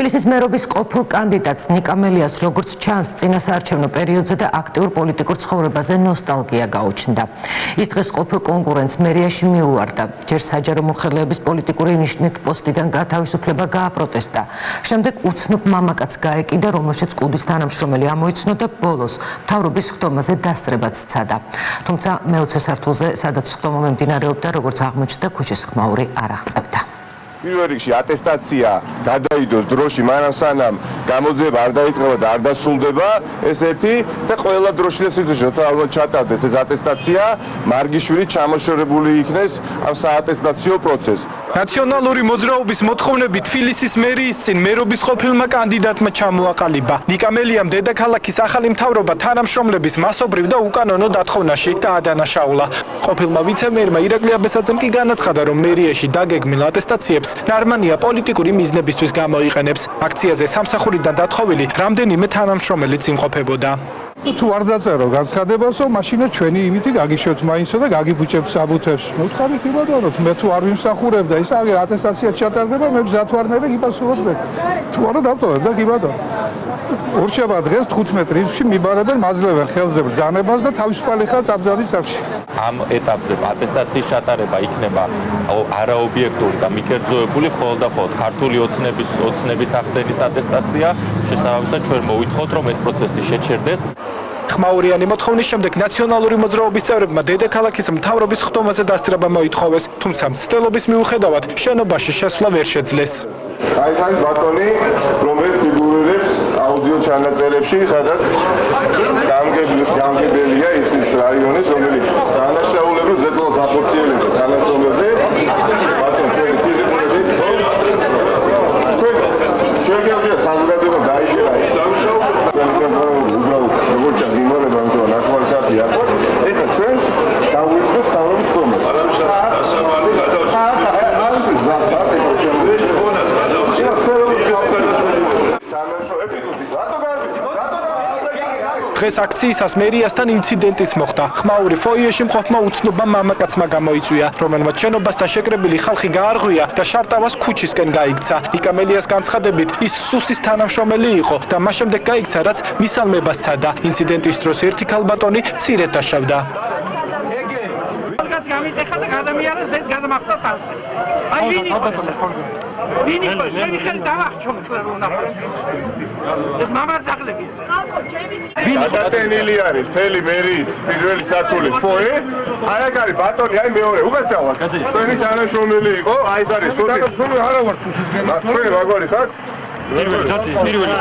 თბილისის მერობის ყოფილ კანდიდატს ნიკამელიას როგორც ჩანს წინასაარჩევნო პერიოდზე და აქტიურ პოლიტიკურ ცხოვრებაზე ნოსტალგია გაუჩნდა. ის დღეს ყოფილ კონკურენტს მერიაში მიუვარდა. ჯერ საჯარო მოხელეების პოლიტიკური ნიშნით პოსტიდან გათავისუფლება გააპროტესტა. შემდეგ უცნობ მამაკაცს გაეკიდა, რომელშიც კუდის თანამშრომელი ამოიცნო და ბოლოს მთავრობის ხდომაზე დასწრებაც სცადა. თუმცა მე-20 სართულზე, სადაც ხდომა მიმდინარეობდა, როგორც აღმოჩნდა, ქუჩის ხმაური არ აღწევდა. პირველ რიგში ატესტაცია გადაიდოს დროში, მანამ სანამ გამოძიება არ დაიწყება და არ დასრულდება, ეს ერთი და ყველა დროში და სიტუაციაში როცა ალბათ ჩატარდეს ეს ატესტაცია, მარგიშვილი ჩამოშორებული იქნეს ამ საატესტაციო პროცესს. ნაციონალური მოძრაობის მოთხოვნები თბილისის მერიის წინ მერობის ყოფილმა კანდიდატმა ჩამოაყალიბა. ნიკამელიამ დედაქალაქის ახალი მთავრობა თანამშრომლების მასობრივ და უკანონო დათხოვნაში დაადანაშაულა. ყოფილმა ვიცე-მერმა ირაკლი აბესაძემ კი განაცხადა, რომ მერიაში დაგეგმილ ატესტაციებს ნარმანია პოლიტიკური მიზნებისთვის გამოიყენებს. აქციაზე სამსახურიდან დათხოვილი რამდენიმე თანამშრომელიც იმყოფებოდა. თუ არ დაწერო განცხადებასო, მაშინაც ჩვენი იმითი გაგიშევთ მაინცო და გაგიბუჭებთ საბუთებს. მოთხარით იბადაროთ, მე თუ არ ვიმსახურებ და ის აგერ ატესტაცია ჩატარდება, მე გზად ვარ მე და გიპასუხოთ მე. თუ არა დავტოვებ და გიბადარ. ორშაბა დღეს 15 რიცხვში მიბარებენ, მაძლევენ ხელზე ბრძანებას და თავისუფალი ხარ წაბრძანის სახში. ამ ეტაპზე ატესტაციის ჩატარება იქნება არაობიექტური და მიკერძოებული მხოლოდ და მხოლოდ ქართული ოცნების ახდენის ატესტაცია. შესაბამისად ჩვენ მოვითხოვთ, რომ ეს პროცესი შეჩერდეს. ხმაურიანი მოთხოვნის შემდეგ ნაციონალური მოძრაობის წევრებმა დედაქალაქის მთავრობის ხდომაზე დასწრება მოითხოვეს, თუმცა მცდელობის მიუხედავად შენობაში შესვლა ვერ შეძლეს. აი ეს არის ბატონი, რომელიც ფიგურირებს აუდიო ჩანაწერებში, სადაც გამგებელია ის რაიონის, რომელიც დანაშაულებებს ზედლოს აფორციელებს თანამშრომლებზე. ბატონ, ჩვენ გეუბნია საზოგადოება დაიშალა. ეხლა ჩვენ დავიწყოთ თავის ხომებს. დღეს აქციისას მერიასთან ინციდენტიც მოხდა. ხმაური ფოიეში მყოფმა უცნობმა მამაკაცმა გამოიწვია, რომელმაც შენობასთან შეკრებილი ხალხი გაარღვია და შარტავას ქუჩისკენ გაიქცა. ნიკამელიას განცხადებით, ის სუსის თანამშრომელი იყო და მას შემდეგ გაიქცა, რაც მისალმებას სცადა. ინციდენტის დროს ერთი ქალბატონი მცირედ დაშავდა. გამიტეხა და გადამიარა ზედ გადამახდა თალზე. აი ვინ იყო? ვინ იყო? შენი ხელი დავახჩომე ხლა რომ ნახავს. ეს მამაზაღლები ეს. გადატენილი არის მთელი მერიის პირველი სართულის ფოე. აი აქ არის ბატონი, აი მეორე, უკაცრავად. ჩვენი თანამშრომელი იყო, აი ეს არის სუსის. ჩვენ არა ვარ სუსის გემართვა. თქვენი ვაგვარი ხართ? პირველი.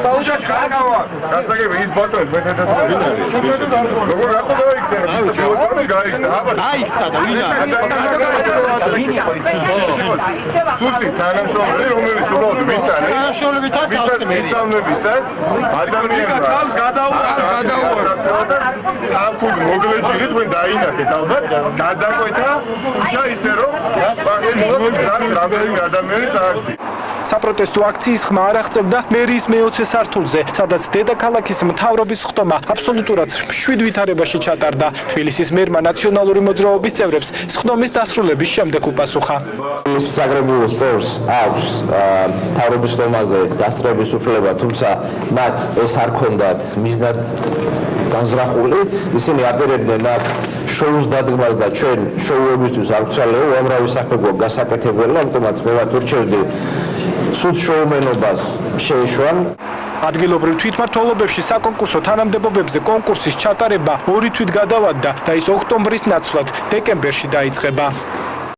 საუჯაჭ ხარგავა. გასაგები ის ბატონი მეტად ვინ არის? როგორ რატო დაიქცე? ფილოსოფი გაიქცა. აბა დაიქცა და ვინ არის? სუსის თანამშრომელი, რომელიც უბრალოდ მიცანე. მისალმებისას ადამიანმა გადაუვარდა. ამ ქუჩ მოგლეჯილი თქვენ დაინახეთ ალბათ. გადაკვეთა ქუჩა ისე რომ რამდენი ადამიანი წააქცია. საპროტესტო აქციის ხმა არ აღწევდა მერიის მე-20 სართულზე, სადაც დედაქალაქის მთავრობის ხდომა აბსოლუტურად მშვიდ ვითარებაში ჩატარდა. თბილისის მერმა ნაციონალური მოძრაობის წევრებს ხდომის დასრულების შემდეგ უპასუხა. საგრებულოს წევრს აქვს მთავრობის ხდომაზე დასწრების უფლება, თუმცა მათ ეს არ ქონდათ მიზნად განზრახული. ისინი აპირებდნენ აქ შოუს დადგმას და ჩვენ შოუებისთვის არ გვცალეო, უამრავი საქმე გვაქვს გასაკეთებელი, ამიტომაც მე მათ ურჩევდი სულ შოუმენობას შეეშვან. ადგილობრივ თვითმმართველობებში საკონკურსო თანამდებობებზე კონკურსის ჩატარება 2 თვით გადავადდა და ის ოქტომბრის ნაცვლად დეკემბერში დაიწყება.